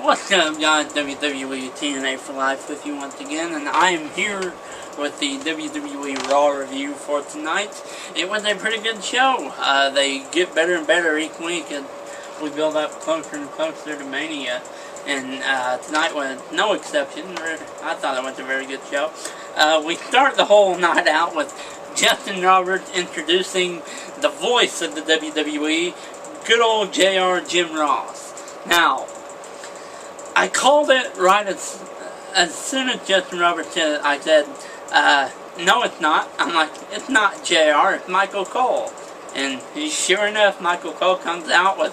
What's up, guys? WWE TNA for Life with you once again, and I am here with the WWE Raw review for tonight. It was a pretty good show. They get better and better each week as we build up closer and closer to Mania, and tonight was no exception. I thought it was a very good show. We start the whole night out with Justin Roberts introducing the voice of the WWE, good old JR Jim Ross. Now, I called it right as soon as Justin Roberts said it. I said, no it's not. I'm like, it's not JR, it's Michael Cole. And sure enough, Michael Cole comes out with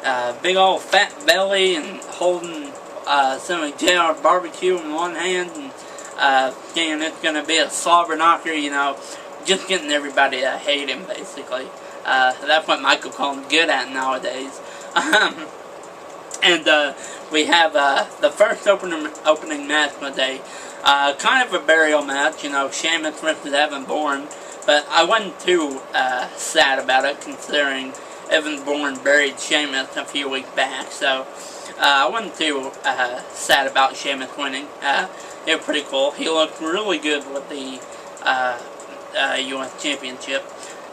a big old fat belly and holding some JR barbecue in one hand and saying it's going to be a slobber knocker, you know, just getting everybody to hate him, basically. That's what Michael Cole's good at nowadays. And we have the first opening match was a kind of a burial match, you know, Sheamus versus Evan Bourne, but I wasn't too sad about it considering Evan Bourne buried Sheamus a few weeks back, so I wasn't too sad about Sheamus winning. It was pretty cool. He looked really good with the U.S. Championship,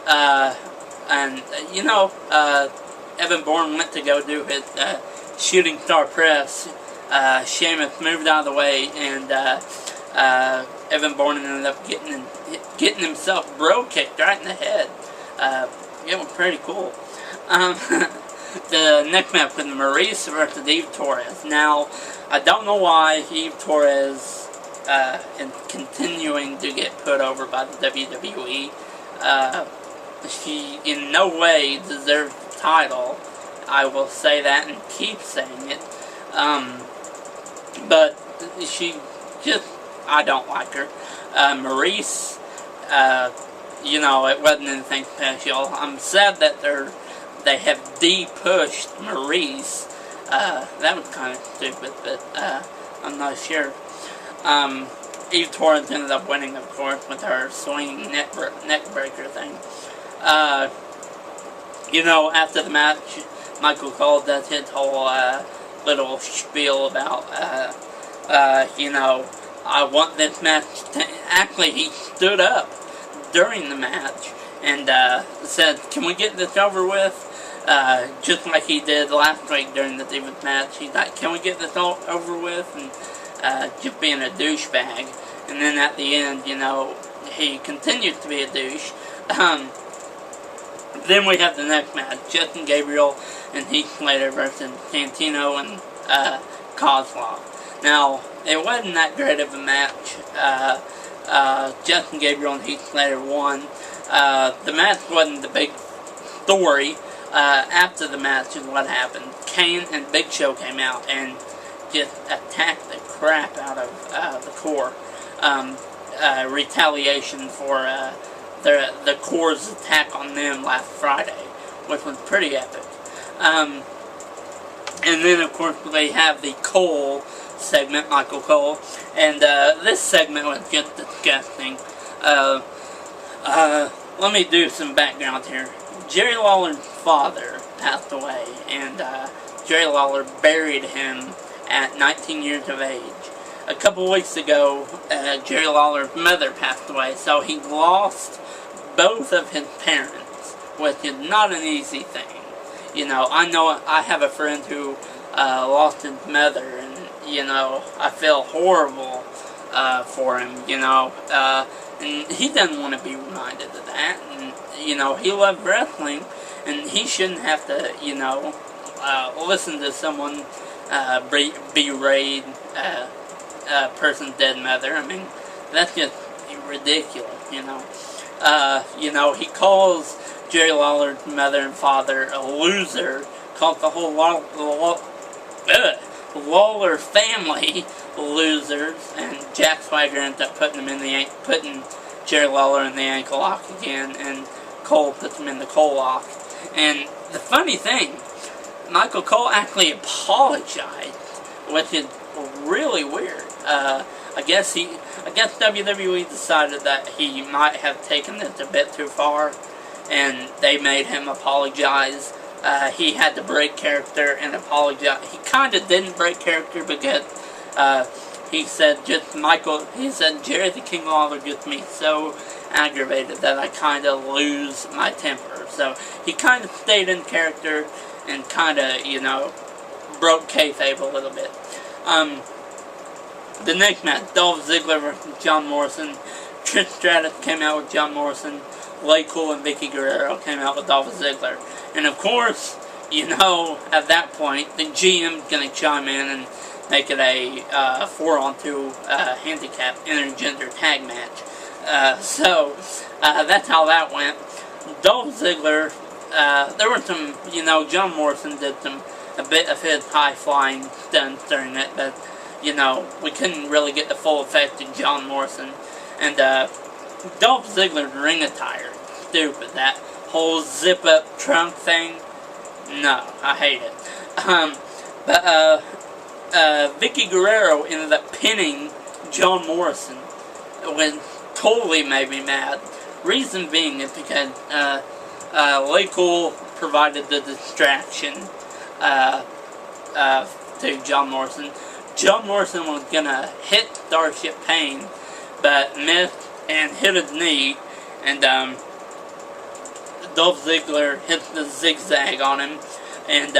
and you know, Evan Bourne went to go do his shooting star press. Sheamus moved out of the way, and Evan Bourne ended up getting himself bro kicked right in the head. It was pretty cool. The next match was Maryse versus Eve Torres. Now, I don't know why Eve Torres is continuing to get put over by the WWE. She in no way deserves the title. I will say that and keep saying it. But she just, I don't like her. Maryse, you know, it wasn't anything special. I'm sad that they have de-pushed Maryse. That was kind of stupid, but I'm not sure. Eve Torres ended up winning, of course, with her swinging neck breaker thing. You know, after the match, Michael Cole does his whole little spiel about, you know, I want this match to... Actually, he stood up during the match and said, can we get this over with? Just like he did last week during the Divas match. He's like, can we get this all over with? And just being a douchebag. And then at the end, you know, he continues to be a douche. Then we have the next match, Justin Gabriel and Heath Slater versus Santino and Kozlov. Now, it wasn't that great of a match. Justin Gabriel and Heath Slater won. The match wasn't the big story. After the match is what happened. Kane and Big Show came out and just attacked the crap out of the Core. Retaliation for the Core's attack on them last Friday, which was pretty epic. And then, of course, they have the Cole segment, Michael Cole, and this segment was just disgusting. Let me do some background here. Jerry Lawler's father passed away, and Jerry Lawler buried him at 19 years of age. A couple weeks ago, Jerry Lawler's mother passed away, so he lost both of his parents, which is not an easy thing. You know I have a friend who lost his mother, and, you know, I feel horrible for him, you know, and he doesn't want to be reminded of that, and, you know, he loved wrestling, and he shouldn't have to, you know, listen to someone berate a person's dead mother. I mean, that's just ridiculous, you know. You know, he calls Jerry Lawler's mother and father a loser, calls the whole Lawler family losers, and Jack Swagger ends up putting Jerry Lawler in the ankle lock again, and Cole puts him in the Cole lock. And the funny thing, Michael Cole actually apologized, which is really weird. I guess WWE decided that he might have taken this a bit too far, and they made him apologize he had to break character and apologize. He kind of didn't break character because he said Jerry the King Lawler gets me so aggravated that I kind of lose my temper. So he kind of stayed in character and kind of, you know, broke kayfabe a little bit. The next match, Dolph Ziggler versus John Morrison. Trish Stratus came out with John Morrison. LayCool and Vickie Guerrero came out with Dolph Ziggler. And of course, you know, at that point, the GM's going to chime in and make it a 4-on-2 handicap intergender tag match. So that's how that went. Dolph Ziggler, there were some, you know, John Morrison did a bit of his high-flying stunts during it, but, you know, we couldn't really get the full effect of John Morrison. And Dolph Ziggler's ring attire, stupid. That whole zip-up trunk thing, no, I hate it. But Vickie Guerrero ended up pinning John Morrison, which totally made me mad. Reason being is because LayCool provided the distraction to John Morrison. John Morrison was gonna hit Starship Pain, but missed and hit his knee, and Dolph Ziggler hits the zigzag on him, and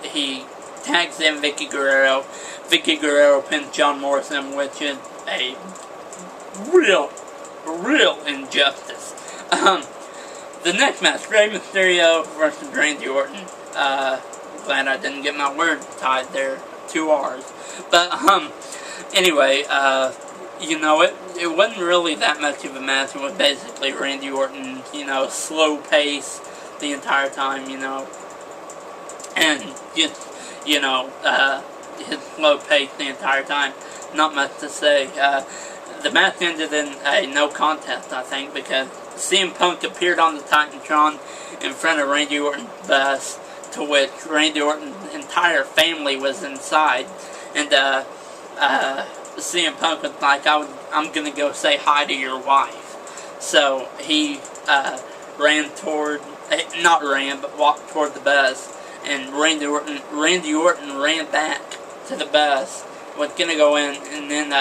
he tags in Vickie Guerrero. Vickie Guerrero pins John Morrison, which is a real injustice. The next match, Rey Mysterio versus Randy Orton. Glad I didn't get my words tied there, 2 R's. But anyway, you know, it wasn't really that much of a match. It was basically Randy Orton, you know, slow pace the entire time, you know, and just, you know, his slow pace the entire time. Not much to say. The match ended in a no contest, I think, because CM Punk appeared on the Titantron in front of Randy Orton's bus, to which Randy Orton's entire family was inside, and CM Punk was like, I'm gonna go say hi to your wife. So he walked toward the bus, and Randy Orton ran back to the bus, was gonna go in, and then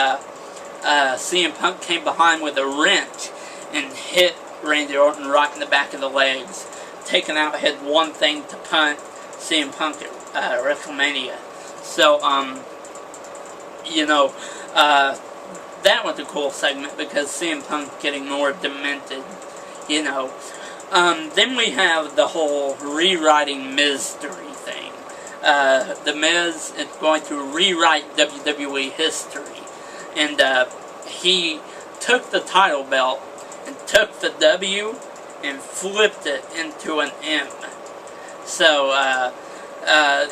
CM Punk came behind with a wrench and hit Randy Orton right in the back of the legs, taking out his one thing to punt CM Punk at WrestleMania. So, you know, that was a cool segment because CM Punk getting more demented, you know. Then we have the whole rewriting Mystery thing. The Miz is going to rewrite WWE history. And he took the title belt and took the W and flipped it into an M. So,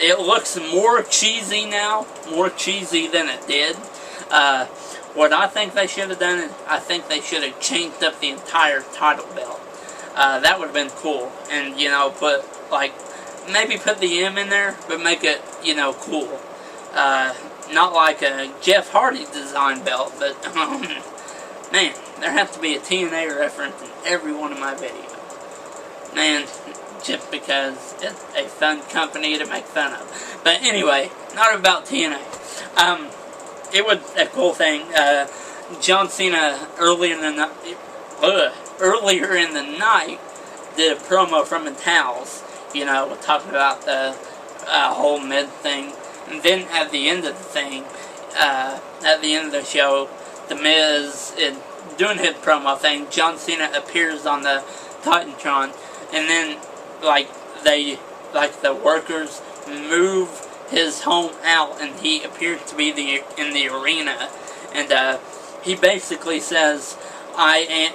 it looks more cheesy now, more cheesy than it did. What I think they should have done is, I think they should have changed up the entire title belt. That would have been cool. And, you know, maybe put the M in there, but make it, you know, cool. Not like a Jeff Hardy design belt, but, man, there has to be a TNA reference in every one of my videos. Man, just because it's a fun company to make fun of. But anyway, not about TNA. It was a cool thing. John Cena earlier in the night did a promo from his house, you know, talking about the whole mid thing. And then at the end of the thing, at the end of the show, The Miz is doing his promo thing. John Cena appears on the Titantron, and then the workers move his home out, and he appears to be in the arena, and he basically says, I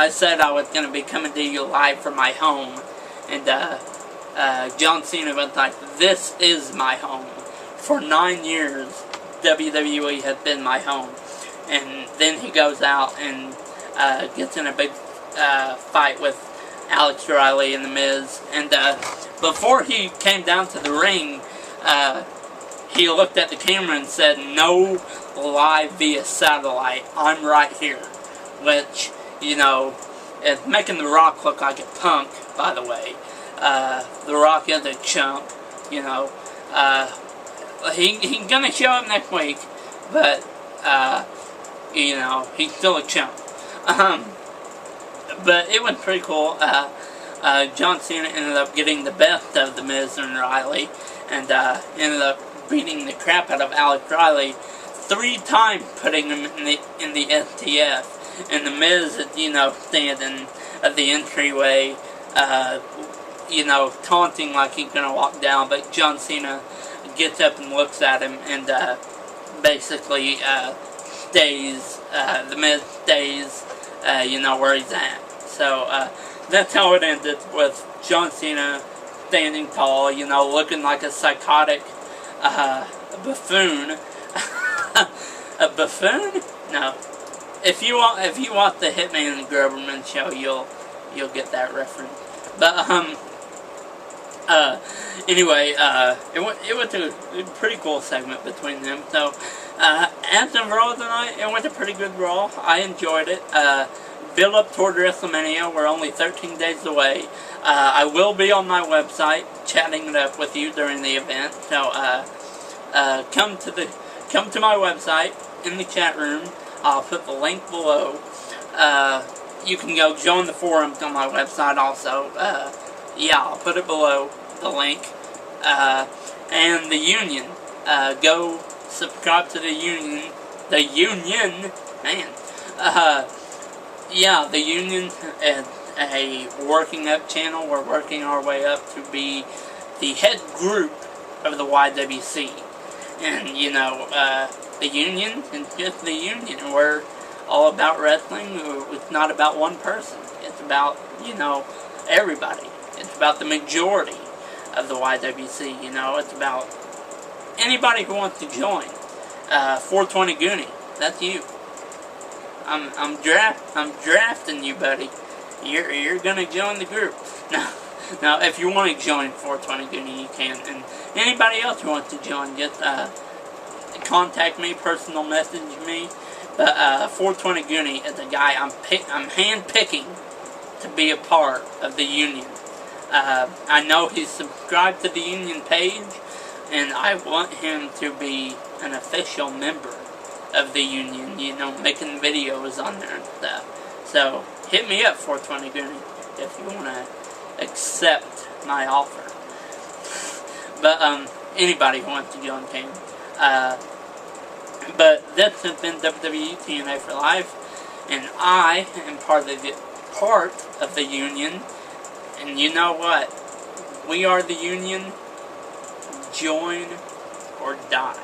said I was going to be coming to you live from my home, and John Cena was like, this is my home. For 9 years, WWE has been my home. And then he goes out and gets in a big fight with Alex Riley and The Miz. And before he came down to the ring, he looked at the camera and said, no live via satellite, I'm right here. Which, you know, it's making The Rock look like a punk, by the way. The Rock is a chump, you know. He's gonna show up next week, but, you know, he's still a chump. But it was pretty cool. John Cena ended up getting the best of The Miz and Riley, and ended up beating the crap out of Alex Riley 3 times, putting him in the STF. And The Miz, you know, standing at the entryway, you know, taunting like he's gonna walk down, but John Cena gets up and looks at him and basically stays, The Miz stays, you know, where he's at. So that's how it ended, with John Cena standing tall, you know, looking like a psychotic buffoon. A buffoon? No. If you want the Hitman and Groverman show, you'll get that reference. But anyway, it was a pretty cool segment between them. So as of Raw tonight, it was a pretty good Raw. I enjoyed it. Build up toward WrestleMania. We're only 13 days away. I will be on my website chatting it up with you during the event. So come to my website in the chat room. I'll put the link below. You can go join the forums on my website also. Yeah, I'll put it below, the link. And the Union. Go subscribe to the Union. The Union, man. Yeah, the Union is a working up channel. We're working our way up to be the head group of the YWC. And, you know, the Union is just the Union. We're all about wrestling. It's not about one person. It's about, you know, everybody. It's about the majority of the YWC, you know. It's about anybody who wants to join. 420 Goonie, that's you. I'm drafting you, buddy. You're gonna join the group. Now, if you want to join 420 Goonie, you can. And anybody else who wants to join, just contact me, personal message me. But 420 Goonie is a guy I'm hand-picking to be a part of the Union. I know he's subscribed to the Union page, and I want him to be an official member of the Union, you know, making videos on there and stuff. So, hit me up, 420 Goonie, if you want to accept my offer. But, anybody who wants to join can. But this has been WWE TNA for Life, and I am part of the Union. And you know what? We are the Union. Join or die.